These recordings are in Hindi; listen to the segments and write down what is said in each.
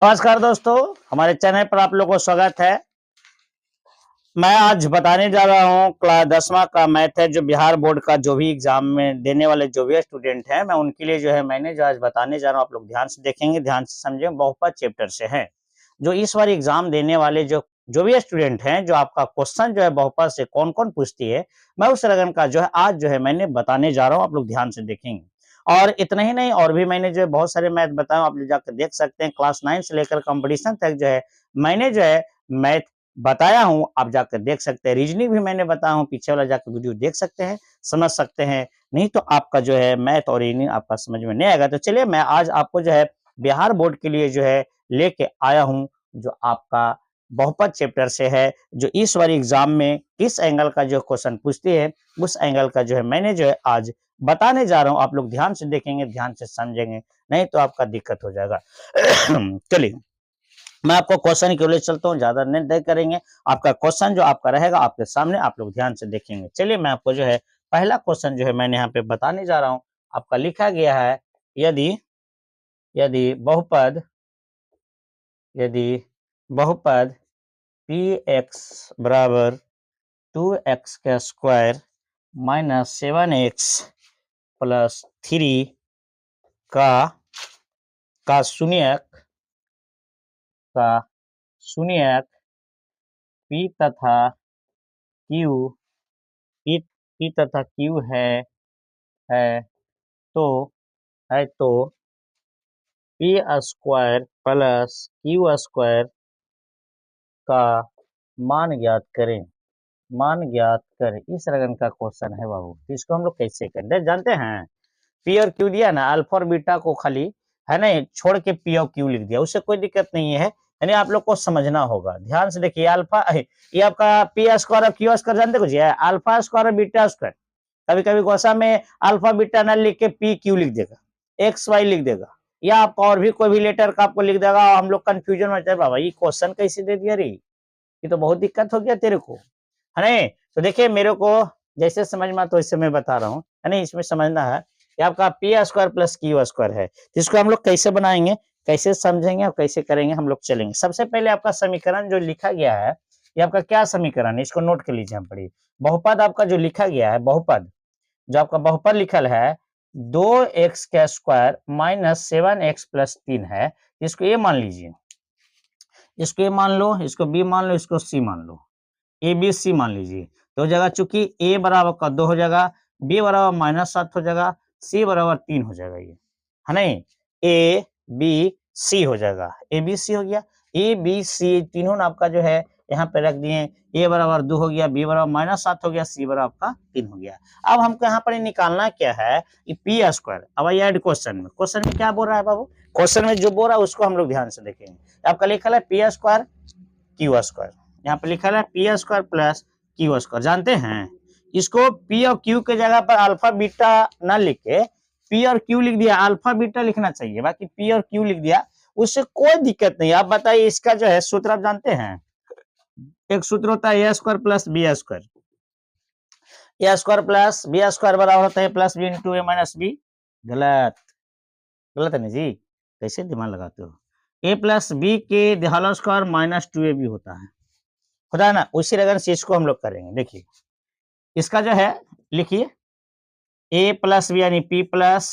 नमस्कार दोस्तों, हमारे चैनल पर आप लोगों को स्वागत है। मैं आज बताने जा रहा हूँ क्लास 10वां का मैथ है, जो बिहार बोर्ड का जो भी एग्जाम में देने वाले जो भी स्टूडेंट हैं, मैं उनके लिए जो है मैंने जो आज बताने जा रहा हूँ, आप लोग ध्यान से देखेंगे, ध्यान से समझें। बहुपद चैप्टर से है जो इस बार एग्जाम देने वाले जो जो भी स्टूडेंट हैं, जो आपका क्वेश्चन जो है बहुपद से कौन कौन पूछती है, मैं उस लगन का जो है आज जो है मैंने बताने जा रहा हूँ, आप लोग ध्यान से देखेंगे। और इतना ही नहीं, और भी मैंने जो है बहुत सारे मैथ बताया, आप लोग जाकर देख सकते हैं। क्लास 9 से लेकर कंपटीशन तक जो है मैंने जो है मैथ बताया हूँ, आप जाकर देख सकते हैं। रीजनिंग भी मैंने बताया हूँ, पीछे वाला जाकर वीडियो देख सकते हैं, समझ सकते हैं। नहीं तो आपका जो है मैथ और रीजनिंग आपका समझ में नहीं आएगा। तो चलिए मैं आज आपको जो है बिहार बोर्ड के लिए जो है लेके आया हूँ, जो आपका बहुपद चैप्टर से है, जो इस बार एग्जाम में किस एंगल का जो क्वेश्चन पूछती है, उस एंगल का जो है मैंने जो है आज बताने जा रहा हूँ। आप लोग ध्यान से देखेंगे, ध्यान से समझेंगे, नहीं तो आपका दिक्कत हो जाएगा। चलिए मैं आपको क्वेश्चन की ओर चलता हूँ, ज्यादा नहीं देर करेंगे। आपका क्वेश्चन जो आपका रहेगा आपके सामने, आप लोग ध्यान से देखेंगे। चलिए मैं आपको जो है पहला क्वेश्चन जो है मैंने यहाँ पे बताने जा रहा हूँ। आपका लिखा गया है, यदि यदि बहुपद यदि बहुपद पी एक्स बराबर 2x का स्क्वायर माइनस 7x प्लस 3 का शून्यक पी तथा क्यू पी पी तथा क्यू है तो P square plus Q square का मान ज्ञात करें। इस रकम का क्वेश्चन है बाबू। तो इसको हम लोग कैसे करें जानते हैं। पी और क्यू दिया ना, अल्फा और बीटा को खाली है ना छोड़ के पी और क्यू लिख दिया, उससे कोई दिक्कत नहीं है। यानी आप लोग को समझना होगा, ध्यान से देखिए। अल्फा ये आपका पी स्क्वायर और क्यू स्क्वायर जानते कुछ है, अल्फा स्क्वायर और बीटा स्क्वायर। कभी कभी क्वेश्चन में अल्फा बीटा न लिख के पी क्यू लिख देगा, एक्स वाई लिख देगा, या आप और भी कोई भी लेटर का आपको लिख देगा, हम लोग कंफ्यूजन में जाए, बाबा ये क्वेश्चन कैसे दे दिया रे, ये तो बहुत दिक्कत हो गया तेरे को, है ना। तो देखिए मेरे को जैसे समझ में तो इससे मैं बता रहा हूँ, है ना। इसमें समझना है कि आपका P square plus Q square है, तो इसको हम लोग कैसे बनाएंगे, कैसे समझेंगे और कैसे करेंगे, हम लोग चलेंगे। सबसे पहले आपका समीकरण जो लिखा गया है, ये आपका क्या समीकरण है, इसको नोट कर लीजिए। हम पढ़िए बहुपद आपका जो लिखा गया है, बहुपद जो आपका बहुपद लिखल है 2x का स्क्वायर माइनस 7x प्लस 3 है, इसको ए मान लीजिए, इसको ए मान लो, इसको बी मान लो, इसको सी मान लो, ए बी सी मान लीजिए। तो हो जाएगा, चूंकि ए बराबर का 2 हो जाएगा, बी बराबर -7 हो जाएगा, सी बराबर 3 हो जाएगा, ये है नहीं। ए बी सी हो जाएगा, ए बी सी हो गया। ए बी सी तीनों आपका जो है यहाँ पे रख दिए। ए बराबर 2 हो गया, बी बराबर -7 हो गया, सी बराबर आपका 3 हो गया। अब हमको यहाँ पर निकालना क्या है कि पी स्क्वायर। अब आई ऐड क्वेश्चन में क्या बोल रहा है बाबू, क्वेश्चन में जो बोल रहा है उसको हम लोग ध्यान से देखेंगे। आपका लिखा है पी स्क्वायर क्यू स्क्वायर, यहाँ पे लिखा है P square plus Q square. जानते हैं इसको पी और क्यू के जगह पर अल्फा बीटा ना लिख के पी और क्यू लिख दिया, अल्फा बीटा लिखना चाहिए, बाकी पी और क्यू लिख दिया, उससे कोई दिक्कत नहीं। आप बताइए इसका जो है सूत्र आप जानते हैं, एक सूत्र होता है ए स्क्वायर प्लस बी स्क्वायर। ए स्क्वायर प्लस बी स्क्वायर बराबर होता है प्लस बी इंटू ए माइनस बी। गलत, गलत है ना जी, कैसे दिमाग लगाते हो। ए प्लस बी के होल स्क्वायर माइनस 2ab होता है, होता है ना। उसी रगन से इसको हम लोग करेंगे। देखिए इसका जो है लिखिए ए प्लस बी यानी पी प्लस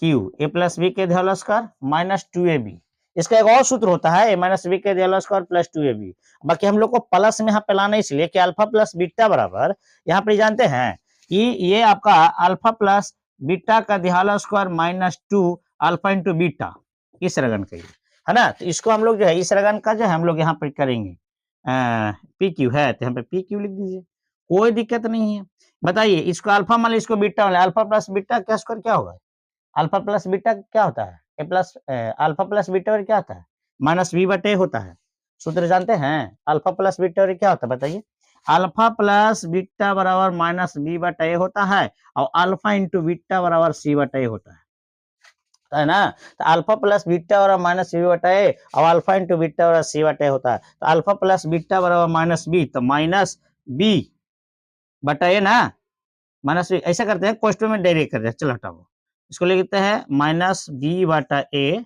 क्यू, ए प्लस बी के होल स्क्वायर माइनस 2ab। इसका एक और सूत्र होता है ए माइनस बी के होल स्क्वायर प्लस 2ab। बाकी हम लोग को प्लस में यहाँ पे लाना इसलिए कि अल्फा प्लस बीटा बराबर, यहाँ पे जानते हैं कि ये आपका अल्फा प्लस बीटा का whole square minus 2 alpha into beta, इस रगन का है ना। तो इसको हम लोग जो है इस रगन का जो है हम लोग यहाँ पे करेंगे। पी क्यू है तो यहाँ पे पी क्यू लिख दीजिए, कोई दिक्कत नहीं है। बताइए इसको अल्फा मान लीजिए, इसको बीटा मान, अल्फा प्लस बीटा क्या स्क्वायर क्या होगा, अल्फा प्लस बीटा क्या होता है, ए प्लस अल्फा प्लस बीटा और क्या होता है माइनस बी बटे होता है। सूत्र जानते हैं अल्फा प्लस बीटा और क्या होता है बताइए। अल्फा प्लस बीटा बराबर माइनस बी बटा ए होता है, और अल्फा इंटू बीटा बराबर सी बटा ए होता है ना। तो अल्फा प्लस बीटा बराबर माइनस बी बटा ए और अल्फा इंटू बीटा बराबर सी बटा ए होता है। तो अल्फा प्लस बीटा बराबर माइनस बी, तो माइनस बी बटा ए ना, माइनस बी। ऐसा करते हैं क्वेश्चन में डायरेक्ट करते हैं, चलो हटाओ, इसको लिखते हैं माइनस बी बटा ए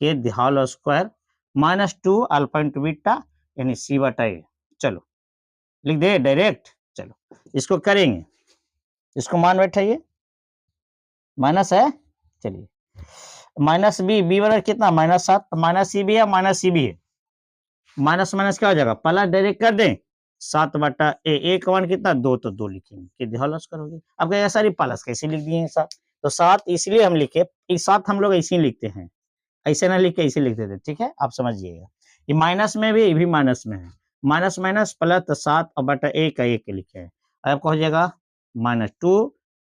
के the whole square -2 alpha into beta यानी c/a। चलो लिख दे डायरेक्ट। चलो इसको करेंगे, इसको मान बैठाइए, माइनस है, चलिए माइनस बी बराबर कितना -7, माइनस सी भी है माइनस सी भी है, माइनस माइनस क्या हो जाएगा प्लस, डायरेक्ट कर दें 7/a, ए का मान कितना 2, तो 2 लिखेंगे कि होल स्क्वायर हो गया। अब क्या सारी प्लस कैसे लिख दिए 7, तो 7 इसलिए हम लिखे, 7 हम लोग ऐसे ही लिखते हैं, ऐसे ना लिख के ऐसे लिखते थे, ठीक है आप समझिएगा। ये माइनस में भी, ये भी माइनस में है, माइनस माइनस प्लस, तो 7/a का 1 लिखे हैं। अब आपको हो जाएगा -2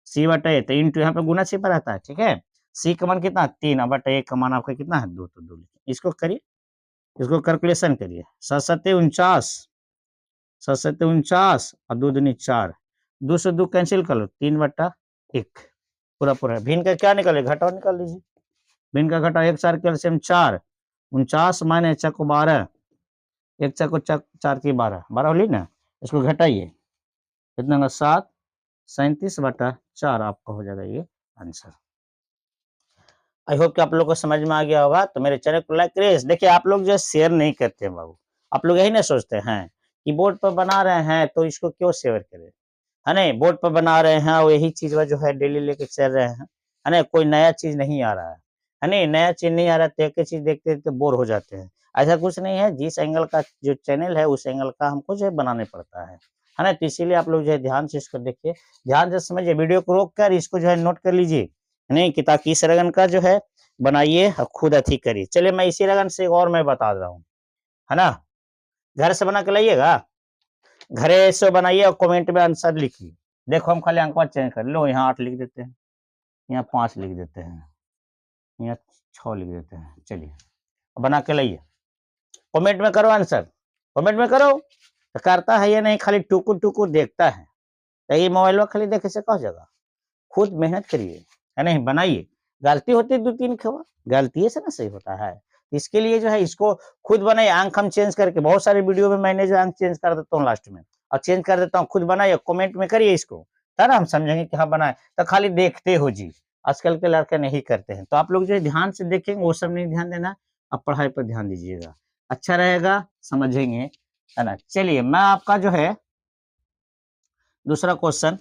c/a, तो इंटू यहाँ पे गुना से पर आता है, ठीक है। c का मान कितना 3/a का मान आपका कितना है 2, तो 2 लिखे। इसको करिए, इसको कैलकुलेशन करिए, 7 49, 7 49 और 2 दूनी 4, 2 से 2 कैंसिल कर लो, 3/1 पूरा पूरा। भिन्न का क्या निकाले, घटाओ निकाल लीजिए, भिन्न का घटाओ, 1 4 कैल्शियम 4, 49 माइनस 4 को 12, 1 4 को 4 की 12 होली ना, इसको घटाइए कितना होगा 7, 37/4 आपका हो जाएगा ये आंसर। आई होप कि आप लोग को समझ में आ गया होगा। तो मेरे चैनल को लाइक करिए। देखिए आप लोग जो शेयर नहीं करते हैं बाबू, आप लोग यही ना सोचते हैं कि बोर्ड पर बना रहे हैं तो इसको क्यों शेयर करें, है नहीं, बोर्ड पर बना रहे हैं और यही चीज जो है डेली लेके चल रहे हैं, है ना, कोई नया चीज नहीं आ रहा है नहीं, नया चीज नहीं आ रहा तो एक ही चीज देखते तो बोर हो जाते हैं। ऐसा कुछ नहीं है, जिस एंगल का जो चैनल है उस एंगल का हमको जो है बनाने पड़ता है ना। तो इसीलिए आप लोग जो है ध्यान से इसको देखिए, ध्यान से समझिए, वीडियो को रोक कर इसको जो है नोट कर लीजिए, नहीं कि ताकि इस रगन का जो है बनाइए और खुद अथी करिए। चलिए मैं इसी रगन से एक और मैं बता रहा हूँ, है ना, घर से बना के लाइएगा, घरे से बनाइए और कमेंट में आंसर लिखिए। देखो हम खाली अंक चेंज कर लो, यहाँ 8 लिख देते हैं, यहाँ 5 लिख देते हैं, यहाँ 6 लिख देते हैं। चलिए बना के लाइए, कमेंट में करो आंसर, कमेंट में करो। तो करता है ये नहीं, खाली टुकुर टुकुर देखता है, तो ये मोबाइल में खाली देखे से कह जाएगा, खुद मेहनत करिए, है नहीं, बनाइए। गलती होती है 2-3 खबर, गलती से ना सही होता है, इसके लिए जो है इसको खुद बनाइए। अंक हम चेंज करके, बहुत सारे वीडियो में मैंने जो अंक चेंज कर देता हूँ लास्ट में, और चेंज कर देता हूँ, खुद बनाइए, कमेंट में करिए इसको, तब हम समझेंगे कि हाँ बनाए। तो खाली देखते हो जी, आजकल के लड़के नहीं करते हैं। तो आप लोग जो है ध्यान से देखेंगे, वो सब नहीं ध्यान देना, अब पढ़ाई पर ध्यान दीजिएगा, अच्छा रहेगा, समझेंगे, है ना। चलिए मैं आपका जो है दूसरा क्वेश्चन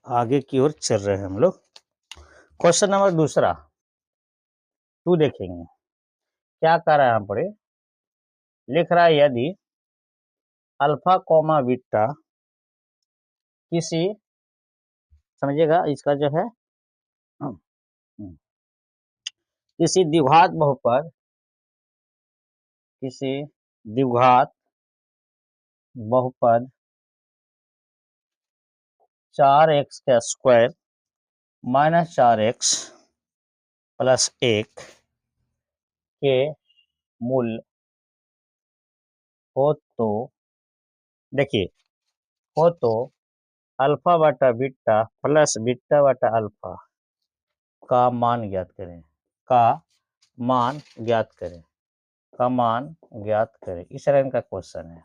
आगे की ओर चल रहे हैं हम लोग। क्वेश्चन नंबर दूसरा 2 देखेंगे, क्या कर रहा है यहाँ पर, लिख रहा है यदि अल्फा कॉमा बीटा किसी, समझिएगा इसका जो है, किसी द्विघात बहुपद, किसी द्विघात बहुपद 4x का स्क्वायर माइनस 4x प्लस 1 के मूल हो तो, देखिए हो तो अल्फा बटा बीटा प्लस बीटा बटा अल्फा का मान ज्ञात करें, का मान ज्ञात करें, का मान ज्ञात करें। इस तरह का क्वेश्चन है,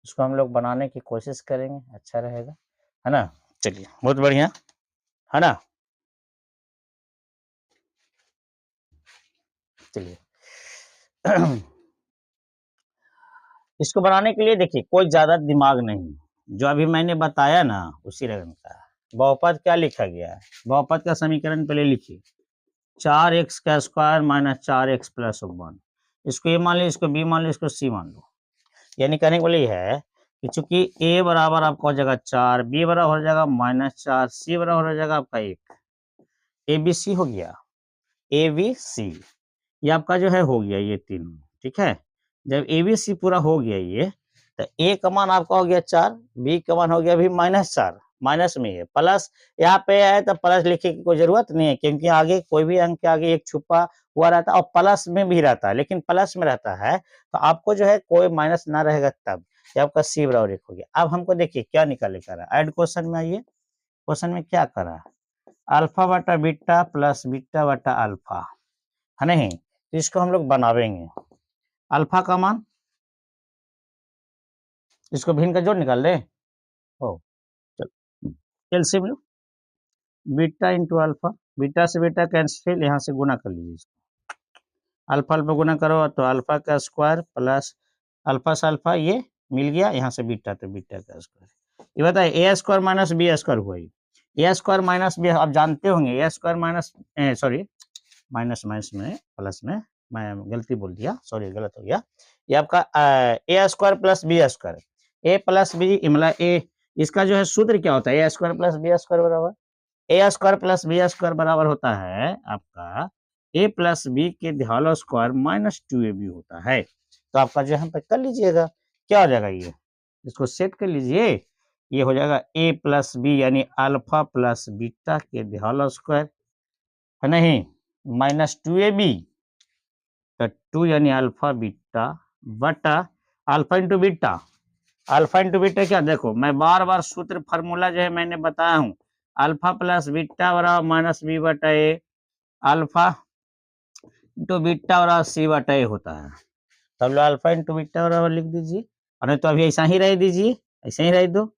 इसको हम लोग बनाने की कोशिश करेंगे, अच्छा रहेगा, है ना। चलिए बहुत बढ़िया, है ना। चलिए इसको बनाने के लिए देखिए कोई ज्यादा दिमाग नहीं, जो अभी मैंने बताया ना उसी रकम का बहुपद क्या लिखा गया है, बहुपद का समीकरण पहले लिखिए, 4x का स्क्वायर माइनस 4x प्लस 1, इसको ए मान लो, इसको बी मान लो, इसको सी मान लो। यानी कहने को ये है कि चूंकि a बराबर आपका हो जाएगा 4, b बराबर हो जाएगा -4, c बराबर हो जाएगा आपका 1, ए बी सी हो गया, ए बी सी, ये आपका जो है हो गया ये तीनों, ठीक है। जब ए बी सी पूरा हो गया ये, तो ए का मान आपका हो गया 4, बी का मान हो गया अभी -4, माइनस में है, प्लस यहाँ पे है तो प्लस लिखने की कोई जरूरत नहीं है, क्योंकि आगे कोई भी अंक के आगे एक छुपा हुआ रहता है और प्लस में भी रहता है, लेकिन प्लस में रहता है तो आपको जो है कोई माइनस ना रहेगा तब, ये आपका सी बराबर 1 हो गया। अब हमको देखिए क्या निकाले कर रहा है, ऐड क्वेश्चन में आइए, क्वेश्चन में क्या कर रहा है, अल्फा बटा बीटा प्लस बीटा बटा अल्फा, है नहीं, तो इसको हम लोग बनावेंगे, अल्फा का मान, इसको भिन्न का जोड़ निकाल दे, हो चलो एलसीएम लो, बीटा इंटू अल्फा, बीटा से बीटा कैंसिल, यहाँ से गुना कर लीजिए इसको, अल्फा अल्फा गुना करो तो अल्फा का स्क्वायर प्लस अल्फा से अल्फा ये मिल गया, यहाँ से बीटा तो बीटा का स्क्वायर, ये बताए a square minus b square हुआ, ए स्क्वायर माइनस बी आप जानते होंगे, a square minus sorry minus minus में प्लस में मैं गलती बोल दिया, सॉरी गलत हो गया, ये आपका ए स्क्वायर प्लस बी स्क्वायर, ए प्लस बी मतलब ए, इसका जो है सूत्र क्या होता है, ए स्क्वायर प्लस बी स्क्वायर बराबर, ए स्क्वायर प्लस बी स्क्वायर बराबर होता है आपका ए प्लस बी के होल स्क्वायर माइनस 2ab होता है, तो आपका जो है कर लीजिएगा, क्या हो जाएगा ये, इसको सेट कर लीजिए, ये हो जाएगा ए प्लस बी यानी अल्फा प्लस बीटा के होल स्क्वायर, है नहीं, माइनस 2ab, तो 2 यानी अल्फा बीटा बटा alpha into beta, alpha into beta क्या, देखो मैं बार बार सूत्र फार्मूला जो है मैंने बताया हूँ, अल्फा प्लस बीटा बराबर माइनस बी बटा ए, अल्फा इंटू बीटा बराबर सी बटा ए होता है, तब लो अल्फा इंटू बीटा बराबर लिख दीजिए, और नहीं तो अभी ऐसा ही रह दीजिए, ऐसे ही रह दो,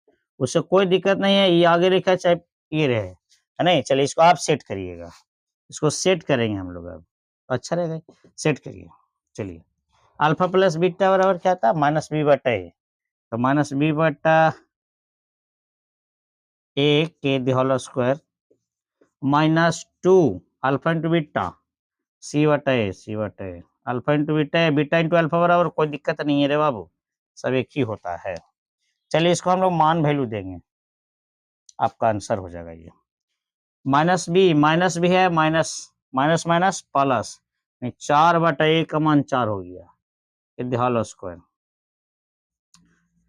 उससे कोई दिक्कत नहीं है, ये आगे लिखा चाहे ये रहे, है नहीं, चलिए इसको आप सेट करिएगा, इसको सेट करेंगे हम लोग अब, अच्छा रहेगा, सेट करिए, चलिए अल्फा प्लस बीटा बराबर क्या था, माइनस बी बटा ए, तो माइनस बी बटा ए के whole square minus 2 alpha into beta c बटा ए, सी बटा ए, अल्फा इंटू बीटा है, बीटा इंटू अल्फा बराबर, कोई दिक्कत नहीं है रे बाबू, सब एक ही होता है, चलिए इसको हम लोग मान वैल्यू देंगे, आपका आंसर हो जाएगा ये, माइनस बी है, माइनस माइनस माइनस प्लस, 4 बटा ए का मान 4 हो गया, होल स्क्वायर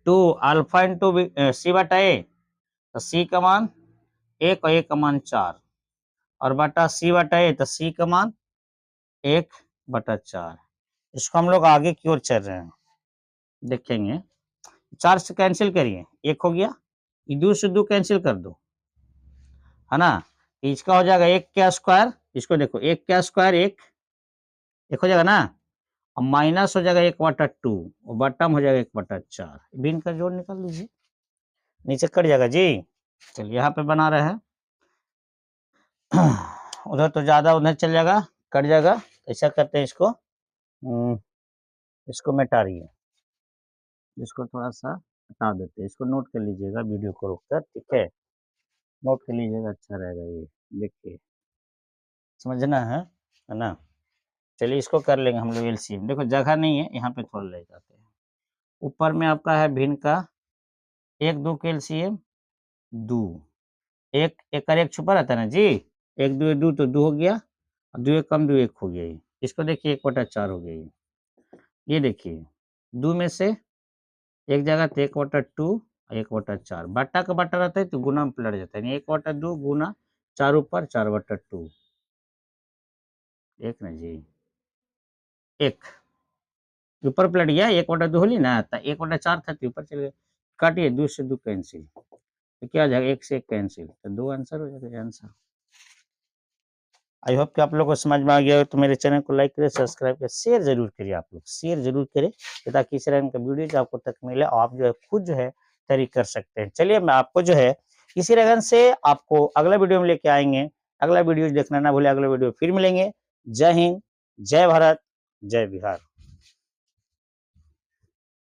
2 अल्फा इंटू सी बटा ए, तो सी का मान 1 और ए का मान 4, और बटा सी बटा ए, तो सी का मान 1 बटा 4, इसको हम लोग आगे की ओर चल रहे हैं, देखेंगे 4 से कैंसिल करिए, 1 हो गया, दो से दो कैंसिल कर दो, है ना, इसका हो जाएगा 1 का स्क्वायर, इसको देखो 1 का स्क्वायर 1 हो जाएगा ना, और माइनस हो जाएगा 1 बटा 2 और बटम हो जाएगा 1 बटा 4, भिन्न का जोड़ निकाल लीजिए, नीचे कट जाएगा जी, चलिए यहाँ पे बना रहे हैं, उधर तो ज्यादा उधर चल जाएगा, कट जाएगा, ऐसा करते हैं इसको मिटा रही है, इसको थोड़ा सा हटा देते हैं, इसको नोट कर लीजिएगा वीडियो को रोककर, ठीक है, नोट कर लीजिएगा, अच्छा रहेगा ये, देखिए समझना है ना, चलिए इसको कर लेंगे हम लोग एलसीएम, देखो जगह नहीं है यहाँ पे थोड़ा ले जाते हैं, ऊपर में आपका है भिन्न का 1 2 के एलसीएम 2, एक कर एक छुपा रहता है ना जी, 1 2 2 तो 2 हो गया, 2 1 कम 2 1 हो गया, इसको देखिए 1 बटा 4 हो गया, ये देखिए 2 में से एक जगह तो 1 बटा 2 और 1 बटा 4, बट्टा का बट्टा रहता है तो गुना में पलट जाता है, 1 बटा 2 गुना 4 ऊपर 4 बटा 2, एक ना जी, 1 ऊपर पलट गया, 1 बटा 2 होली ना, तो 1 बटा 4 था तो ऊपर चले गए, काटिए 2 से 2 कैंसिल, तो क्या हो जाएगा 1 से 1 कैंसिल, तो 2 आंसर हो जाएगा आंसर। आई होप कि आप लोगों को समझ में आ गया हो, तो मेरे चैनल को लाइक करें, सब्सक्राइब करें, शेयर जरूर करिए, आप लोग शेयर जरूर करें, ताकि इस तरह का वीडियो जो आपको तक मिले और आप जो है खुद जो है तैयारी कर सकते हैं। चलिए मैं आपको जो है इसी लगन से आपको अगला वीडियो में लेके आएंगे, अगला वीडियो देखना ना भूले, अगला वीडियो फिर मिलेंगे, जय हिंद, जय भारत, जय बिहार।